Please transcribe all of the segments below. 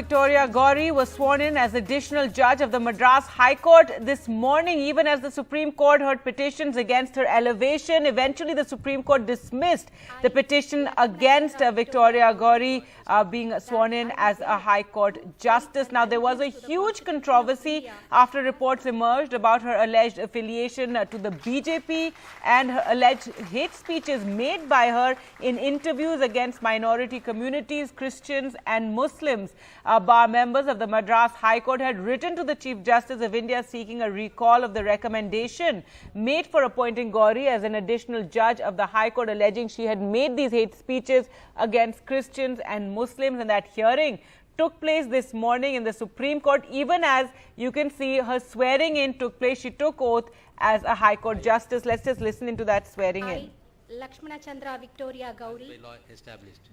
Victoria Gowri was sworn in as additional judge of the Madras High Court this morning, even as the Supreme Court heard petitions against her elevation. Eventually, the Supreme Court dismissed the petition against Victoria Gowri being sworn in as a High Court justice. Now, there was a huge controversy after reports emerged about her alleged affiliation to the BJP and her alleged hate speeches made by her in interviews against minority communities, Christians and Muslims. Bar members of the Madras High Court had written to the Chief Justice of India seeking a recall of the recommendation made for appointing Gowri as an additional judge of the High Court, alleging she had made these hate speeches against Christians and Muslims. And that hearing took place this morning in the Supreme Court. Even as you can see, her swearing in took place. She took oath as a High Court justice. Let's just listen into that swearing in. Lekshmana Chandra Victoria Gowri,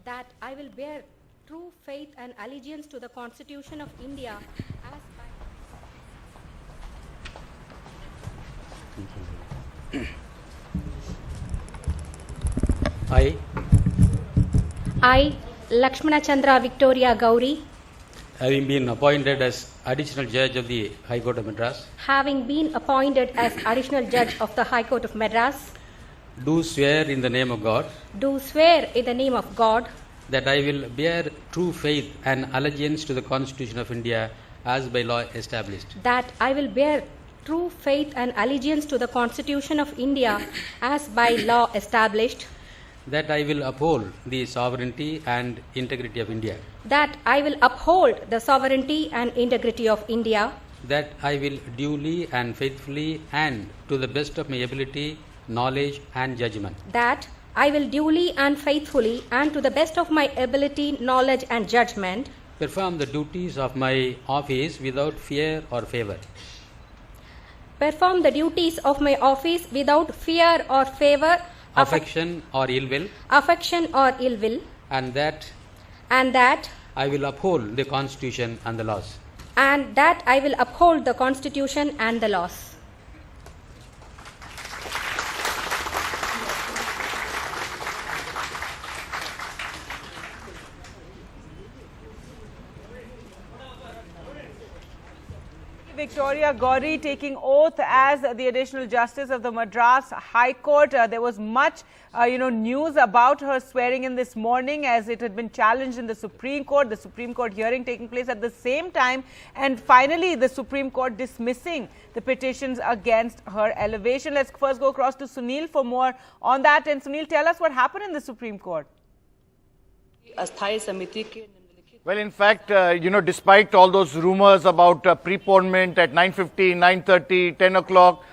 that I will bear true faith and allegiance to the Constitution of India as by I, Lekshmana Chandra Victoria Gowri, having been appointed as additional judge of the High Court of Madras, having been appointed as additional judge of the High Court of Madras, do swear in the name of God do swear in the name of God that I will bear true faith and allegiance to the Constitution of India as by law established, that I will bear true faith and allegiance to the Constitution of India as by law established, that I will uphold the sovereignty and integrity of India, that I will uphold the sovereignty and integrity of India, that I will duly and faithfully and to the best of my ability, knowledge and judgment that I will duly and faithfully and to the best of my ability, knowledge and judgment perform the duties of my office without fear or favor, perform the duties of my office without fear or favor, affection or ill will, and that I will uphold the Constitution and the laws. the Constitution and the laws. Victoria Gowri taking oath as the additional justice of the Madras High Court. There was much, news about her swearing in this morning, as it had been challenged in the Supreme Court. The Supreme Court hearing taking place at the same time, and finally the Supreme Court dismissing the petitions against her elevation. Let's first go across to Sunil for more on that. And Sunil, tell us what happened in the Supreme Court. Well, in fact, despite all those rumors about preponement at 9:15, 9:30, 10 o'clock,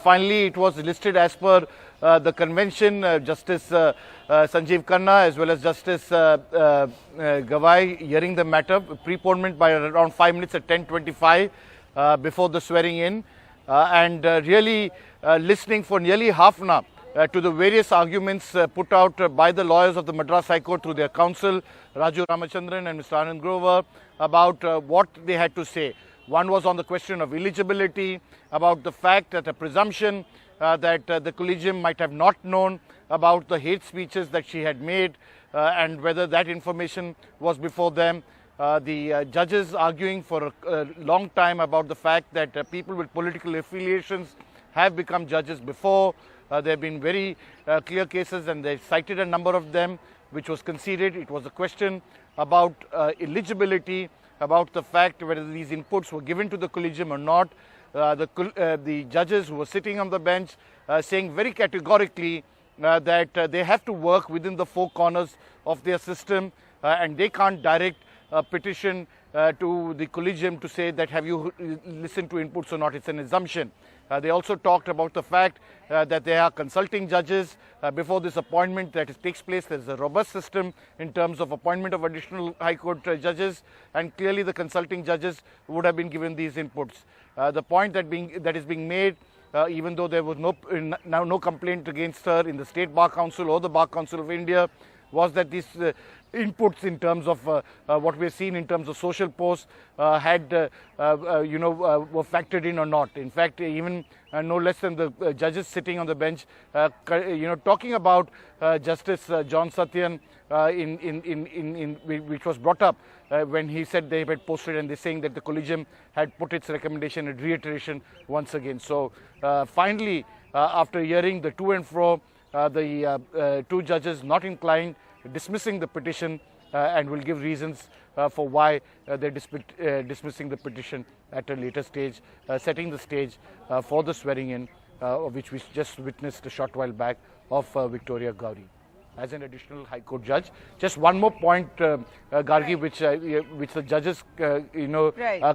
finally it was listed as per the convention. Justice Sanjeev Khanna as well as Justice Gawai hearing the matter. Preponement by around 5 minutes at 10:25 before the swearing in, and really listening for nearly half an hour to the various arguments put out by the lawyers of the Madras High Court through their counsel, Raju Ramachandran and Mr. Anand Grover, about what they had to say. One was on the question of eligibility, about the fact that a presumption that the collegium might have not known about the hate speeches that she had made, and whether that information was before them. The judges arguing for a long time about the fact that people with political affiliations have become judges before. There have been very clear cases, and they cited a number of them, which was conceded. It was a question about eligibility, about the fact whether these inputs were given to the collegium or not. The judges who were sitting on the bench saying very categorically that they have to work within the four corners of their system, and they can't direct a petition to the collegium to say that have you listened to inputs or not. It's an assumption. They also talked about the fact that they are consulting judges before this appointment that takes place. There's a robust system in terms of appointment of additional High Court judges, and clearly the consulting judges would have been given these inputs. The point that is being made, even though there was no complaint against her in the State Bar Council or the Bar Council of India, was that these inputs in terms of what we've seen in terms of social posts were factored in or not. In fact, even no less than the judges sitting on the bench, talking about Justice John Satyan, which was brought up when he said they had posted and they're saying that the collegium had put its recommendation and reiteration once again. So finally, after hearing the to and fro, the two judges not inclined, dismissing the petition and will give reasons for why they're dismissing the petition at a later stage, setting the stage for the swearing in, which we just witnessed a short while back of Victoria Gowri as an additional High Court judge. Just one more point, Gargi, which the judges,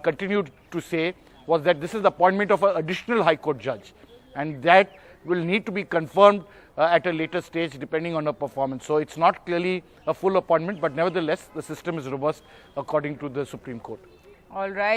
continued to say, was that this is the appointment of an additional High Court judge, and that will need to be confirmed at a later stage depending on her performance. So it's not clearly a full appointment, but nevertheless, the system is robust according to the Supreme Court. All right.